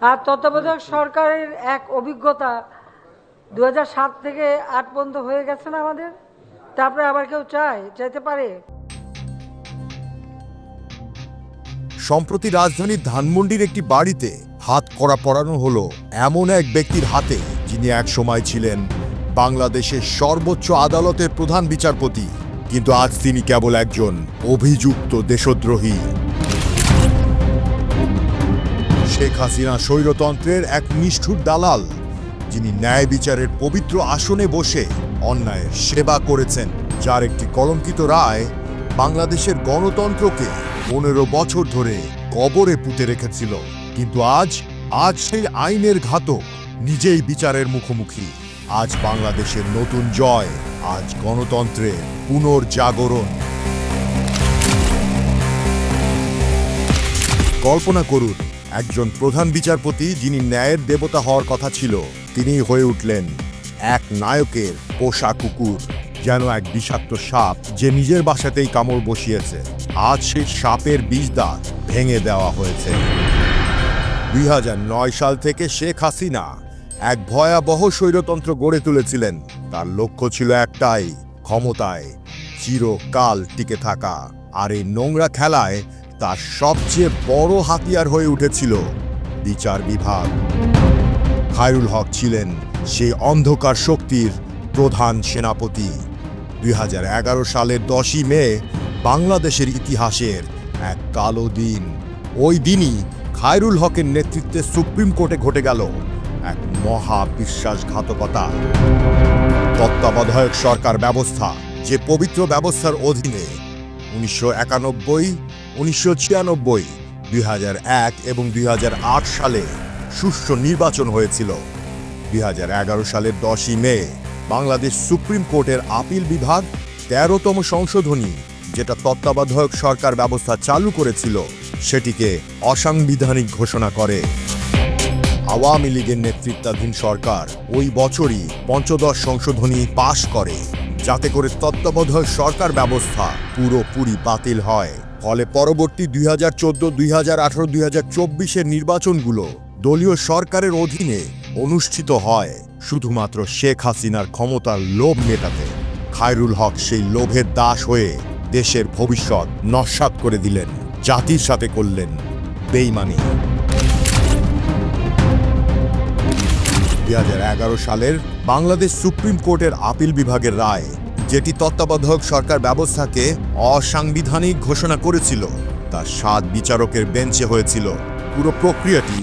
আর তত্ত্বাবধায়ক সরকারের এক অভিজ্ঞতা 2007 থেকে 8 পর্যন্ত হয়ে গেছে না আমাদের, তারপরে আবার কেউ চাইতে পারে। সম্প্রতি রাজধানীর ধানমন্ডির একটি বাড়িতে হাত কড়া পরানো হলো এমন এক ব্যক্তির হাতে যিনি এক সময় ছিলেন বাংলাদেশের সর্বোচ্চ আদালতের প্রধান বিচারপতি, কিন্তু আজ তিনি কেবল একজন অভিযুক্ত দেশদ্রোহী। শেখ হাসিনা স্বৈরতন্ত্রের এক নিষ্ঠুর দালাল, যিনি ন্যায় বিচারের পবিত্র আসনে বসে অন্যায়ের সেবা করেছেন, যার একটি কলঙ্কিত রায় বাংলাদেশের গণতন্ত্রকে 15 বছর ধরে কবরে পুঁতে রেখেছিল। কিন্তু আজ সেই আইনের ঘাতক নিজেই বিচারের মুখোমুখি। আজ বাংলাদেশের নতুন জয়, আজ গণতন্ত্রের পুনর্জাগরণ। কল্পনা করুন, একজন প্রধান বিচারপতি যিনি ন্যায়ের দেবতা হওয়ার কথা ছিল, তিনি হয়ে উঠলেন এক নায়কের পোষা কুকুর, যেন এক বিষাক্ত সাপ যে নিজের বাসাতেই কামড় বসিয়েছে। আজ সেই সাপের বিষদাঁত ভেঙে দেওয়া হয়েছে। 2009 সাল থেকে শেখ হাসিনা এক ভয়াবহ স্বৈরতন্ত্র গড়ে তুলেছিলেন। তার লক্ষ্য ছিল একটাই, ক্ষমতায় চিরকাল টিকে থাকা। আর এই নোংরা খেলায় তার সবচেয়ে বড় হাতিয়ার হয়ে উঠেছিল বিচার বিভাগ। খায়রুল হক ছিলেন সেই অন্ধকার শক্তির প্রধান সেনাপতি। 2011 সালের 10ই মে বাংলাদেশের ইতিহাসের এক কালো দিন। ওই দিনই খায়রুল হকের নেতৃত্বে সুপ্রিম কোর্টে ঘটে গেল এক মহা বিশ্বাসঘাতকতা। তত্ত্বাবধায়ক সরকার ব্যবস্থা, যে পবিত্র ব্যবস্থার অধীনে 1991, 1996, 2001 এবং 2008 সালে সুষ্ঠু নির্বাচন হয়েছিল। 2011 সালের 10ই মে বাংলাদেশ সুপ্রিম কোর্টের আপিল বিভাগ 13তম সংশোধনী, যেটা তত্ত্বাবধায়ক সরকার ব্যবস্থা চালু করেছিল, সেটিকে অসাংবিধানিক ঘোষণা করে। আওয়ামী লীগের নেতৃত্বাধীন সরকার ওই বছরই পঞ্চদশ সংশোধনী পাশ করে, যাতে করে তত্ত্বাবধায়ক সরকার ব্যবস্থা পুরোপুরি বাতিল হয়। ফলে পরবর্তী 2014, 2018, 2024-এর নির্বাচনগুলো দলীয় সরকারের অধীনে অনুষ্ঠিত হয়, শুধুমাত্র শেখ হাসিনার ক্ষমতার লোভ মেটাতে। খায়রুল হক সেই লোভের দাস হয়ে দেশের ভবিষ্যৎ নস্যাৎ করে দিলেন, জাতির সাথে করলেন বেইমানি। 2011 সালের বাংলাদেশ সুপ্রিম কোর্টের আপিল বিভাগের রায়, যেটি তত্ত্বাবধায়ক সরকার ব্যবস্থাকে অসাংবিধানিক ঘোষণা করেছিল, তা 7 বিচারকের বেঞ্চে হয়েছিল। পুরো প্রক্রিয়াটি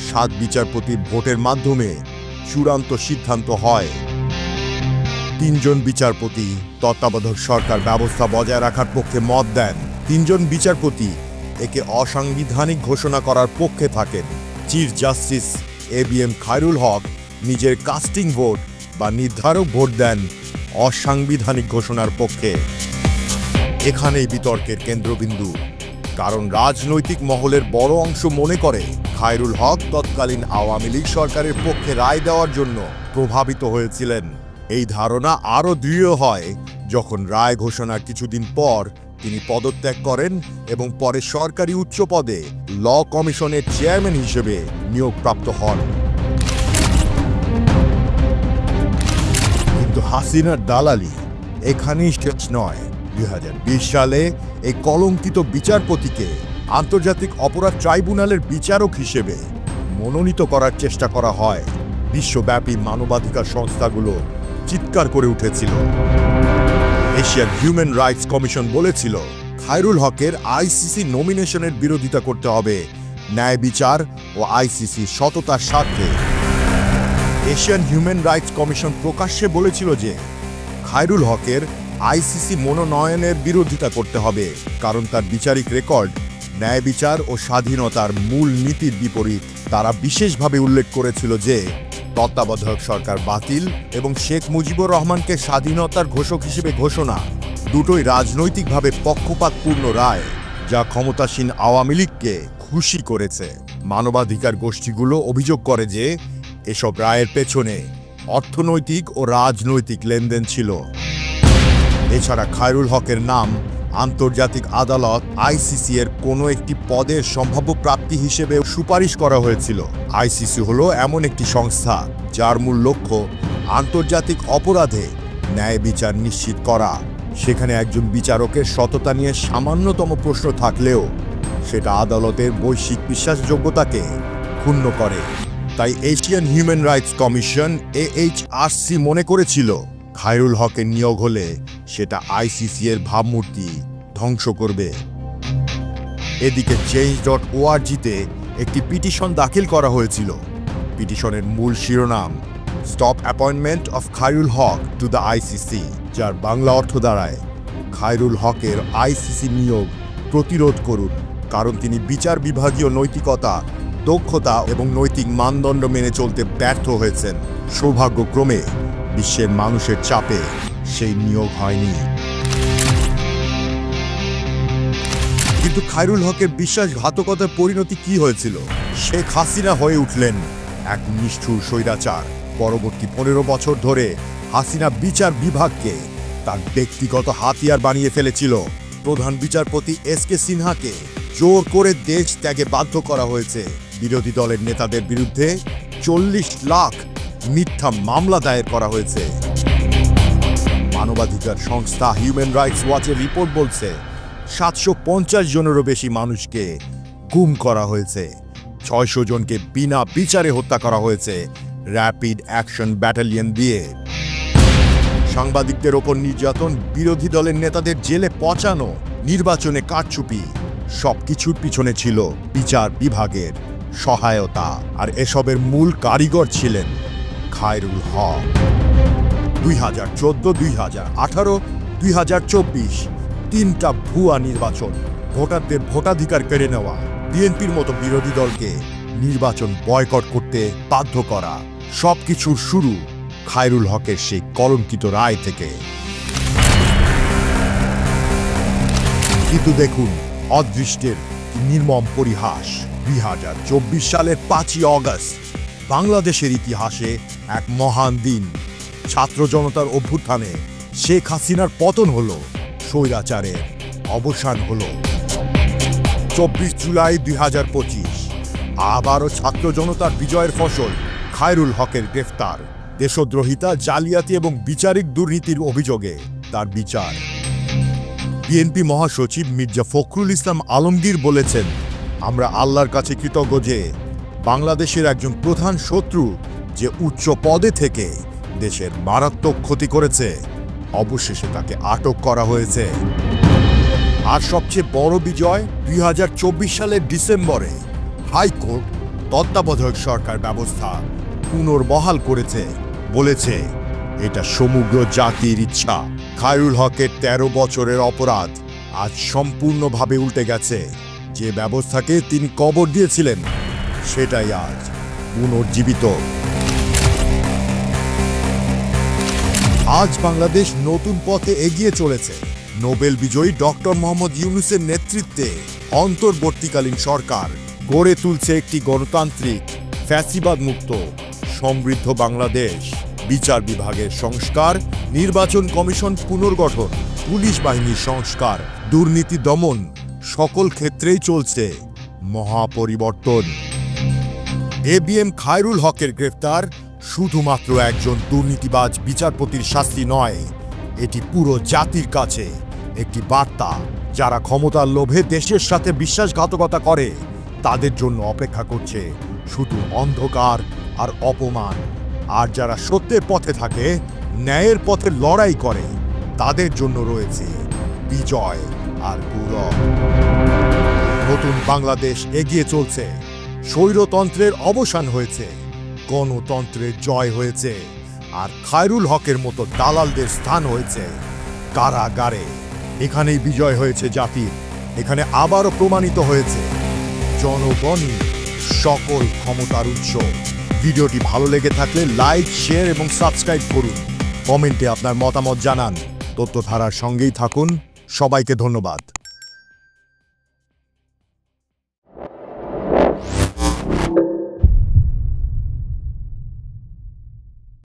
7 বিচারপতির ভোটের মাধ্যমে চূড়ান্ত সিদ্ধান্ত হয়। 3 জন বিচারপতি তত্ত্বাবধায়ক সরকার ব্যবস্থা বজায় রাখার পক্ষে মত দেন। 3 জন বিচারপতি একে অসাংবিধানিক ঘোষণা করার পক্ষে থাকেন। চিফ জাস্টিস ABM খায়রুল হক নিজের কাস্টিং ভোট বা নির্ধারক ভোট দেন অসাংবিধানিক ঘোষণার পক্ষে। এখানেই বিতর্কের কেন্দ্রবিন্দু, কারণ রাজনৈতিক মহলের বড় অংশ মনে করে খায়রুল হক তৎকালীন আওয়ামী লীগ সরকারের পক্ষে রায় দেওয়ার জন্য প্রভাবিত হয়েছিলেন। এই ধারণা আরও দৃঢ় হয় যখন রায় ঘোষণার কিছুদিন পর তিনি পদত্যাগ করেন এবং পরে সরকারি উচ্চ পদে ল কমিশনের চেয়ারম্যান হিসেবে নিয়োগপ্রাপ্ত হন। কিন্তু হাসিনার দালালি এখানেই শেষ নয়। 2020 সালে এই কলঙ্কিত বিচারপতিকে আন্তর্জাতিক অপরাধ ট্রাইব্যুনালের বিচারক হিসেবে মনোনীত করার চেষ্টা করা হয়। বিশ্বব্যাপী মানবাধিকার সংস্থাগুলো চিৎকার করে উঠেছিল। এশিয়ান হিউম্যান রাইটস কমিশন বলেছিল, খায়রুল হকের ICC নমিনেশনের বিরোধিতা করতে হবে ন্যায় বিচার ও ICC সততার স্বার্থে। এশিয়ান হিউম্যান রাইটস কমিশন প্রকাশ্যে বলেছিল যে খায়রুল হকের ICC মনোনয়নের বিরোধিতা করতে হবে, কারণ তার বিচারিক রেকর্ড ন্যায় বিচার ও স্বাধীনতার মূল নীতির বিপরীত। তারা বিশেষভাবে উল্লেখ করেছিল যে তত্ত্বাবধায়ক সরকার বাতিল এবং শেখ মুজিবুর রহমানকে স্বাধীনতার ঘোষক হিসেবে ঘোষণা দুটোই রাজনৈতিকভাবে পক্ষপাতপূর্ণ রায়, যা ক্ষমতাসীন আওয়ামী লীগকে খুশি করেছে। মানবাধিকার গোষ্ঠীগুলো অভিযোগ করে যে এসব রায়ের পেছনে অর্থনৈতিক ও রাজনৈতিক লেনদেন ছিল। এছাড়া খায়রুল হকের নাম আন্তর্জাতিক আদালত আইসিসি এর কোনো একটি পদের সম্ভাব্য প্রাপ্তি হিসেবে সুপারিশ করা হয়েছিল। আইসিসি হলো এমন একটি সংস্থা যার মূল লক্ষ্য আন্তর্জাতিক অপরাধে ন্যায় বিচার নিশ্চিত করা। সেখানে একজন বিচারকের সততা নিয়ে সামান্যতম প্রশ্ন থাকলেও সেটা আদালতের বৈশ্বিক বিশ্বাসযোগ্যতাকে ক্ষুণ্ণ করে। তাই Asian human rights commission AHRC মনে করেছিল খায়রুল হকের নিয়োগ হলে সেটা আইসিসি এর ভাবমূর্তি ধ্বংস করবে। এদিকে change.org-তে একটি পিটিশন দাখিল করা হয়েছিল। পিটিশনের মূল শিরোনাম stop appointment of Khairul Haque to the ICC, যার বাংলা অর্থ দাঁড়ায় খায়রুল হকের আইসিসি নিয়োগ প্রতিরোধ করুন, কারণ তিনি বিচার বিভাগীয় নৈতিকতা, দক্ষতা এবং নৈতিক মানদণ্ড মেনে চলতে ব্যর্থ হয়েছেন। সৌভাগ্যক্রমে বিশ্বের মানুষের চাপে সেই নিয়োগ হয়নি। কিন্তু খায়রুল হকের বিশ্বাসঘাতকতার পরিণতি কি হয়েছিল? শেখ হাসিনা হয়ে উঠলেন এক নিষ্ঠুর স্বৈরাচার। পরবর্তী 15 বছর ধরে হাসিনা বিচার বিভাগকে তার ব্যক্তিগত হাতিয়ার বানিয়ে ফেলেছিল। প্রধান বিচারপতি SK সিনহাকে জোর করে দেশ ত্যাগে বাধ্য করা হয়েছে। বিরোধী দলের নেতাদের বিরুদ্ধে 40 লাখ মিথ্যা মামলা দায়ের করা হয়েছে। মানবাধিকার সংস্থা হিউম্যান রাইটস ওয়াচের রিপোর্ট বলছে 750 জনেরও বেশি মানুষকে গুম করা হয়েছে। 600 জনকে বিনা বিচারে হত্যা করা হয়েছে র্যাপিড অ্যাকশন ব্যাটালিয়ন দিয়ে। সাংবাদিকদের ওপর নির্যাতন, বিরোধী দলের নেতাদের জেলে পচানো, নির্বাচনে কারচুপি, সবকিছুর পিছনে ছিল বিচার বিভাগের সহায়তা। আর এসবের মূল কারিগর ছিলেন খায়রুল হক। 2014, 2018, 2024 তিনটা ভুয়া নির্বাচন, ভোটারদের ভোটাধিকার কেড়ে নেওয়া, বিএনপির মতো বিরোধী দলকে নির্বাচন বয়কট করতে বাধ্য করা, সবকিছুর শুরু খায়রুল হকের সেই কলঙ্কিত রায় থেকে। কিন্তু দেখুন অদৃষ্টের নির্মম পরিহাস। 2024 সালের 5ই অগস্ট বাংলাদেশের ইতিহাসে এক মহান দিন। ছাত্র জনতার অভ্যুত্থানে শেখ হাসিনার পতন হলো, স্বৈরাচারের অবসান হলো। 24 জুলাই 2025 আবারও ছাত্র জনতার বিজয়ের ফসল খায়রুল হকের গ্রেফতার। দেশদ্রোহিতা, জালিয়াতি এবং বিচারিক দুর্নীতির অভিযোগে তার বিচার। বিএনপি মহাসচিব মির্জা ফখরুল ইসলাম আলমগীর বলেছেন, আমরা আল্লাহর কাছে কৃতজ্ঞ যে বাংলাদেশের একজন প্রধান শত্রু যে উচ্চ পদে থেকে দেশের মারাত্মক ক্ষতি করেছে, অবশেষে তাকে আটক করা হয়েছে। আর সবচেয়ে বড় বিজয়, 2024 সালের ডিসেম্বরে হাইকোর্ট তত্ত্বাবধায়ক সরকার ব্যবস্থা পুনর্বহাল করেছে। বলেছে এটা সমগ্র জাতির ইচ্ছা। খায়রুল হকের 13 বছরের অপরাধ আজ সম্পূর্ণভাবে উল্টে গেছে। যে ব্যবস্থাকে তিনি কবর দিয়েছিলেন সেটাই আজ পুনর্জীবিত। আজ বাংলাদেশ নতুন পথে এগিয়ে চলেছে। নোবেল বিজয়ী ডক্টর মোহাম্মদ ইউনূসের নেতৃত্বে অন্তর্বর্তীকালীন সরকার গড়ে তুলছে একটি গণতান্ত্রিক, ফ্যাসিবাদ মুক্ত, সমৃদ্ধ বাংলাদেশ। বিচার বিভাগের সংস্কার, নির্বাচন কমিশন পুনর্গঠন, পুলিশ বাহিনীর সংস্কার, দুর্নীতি দমন, সকল ক্ষেত্রেই চলছে মহাপরিবর্তন। ABM খায়রুল হকের গ্রেফতার শুধুমাত্র একজন দুর্নীতিবাজ বিচারপতির শাস্তি নয়, এটি পুরো জাতির কাছে একটি বার্তা। যারা ক্ষমতার লোভে দেশের সাথে বিশ্বাসঘাতকতা করে তাদের জন্য অপেক্ষা করছে শুধু অন্ধকার আর অপমান। আর যারা সত্যের পথে থাকে, ন্যায়ের পথে লড়াই করে, তাদের জন্য রয়েছে বিজয় আর গৌরব। নতুন বাংলাদেশ এগিয়ে চলছে। স্বৈরতন্ত্রের অবসান হয়েছে, গণতন্ত্রের জয় হয়েছে, আর খায়রুল হকের মতো দালালদের স্থান হয়েছে কারাগারে। এখানেই বিজয় হয়েছে জাতির। এখানে আবারও প্রমাণিত হয়েছে জনগণই সকল ক্ষমতার উৎস। ভিডিওটি ভালো লেগে থাকলে লাইক, শেয়ার এবং সাবস্ক্রাইব করুন। কমেন্টে আপনার মতামত জানান। তথ্যধারার সঙ্গেই থাকুন। সবাইকে ধন্যবাদ।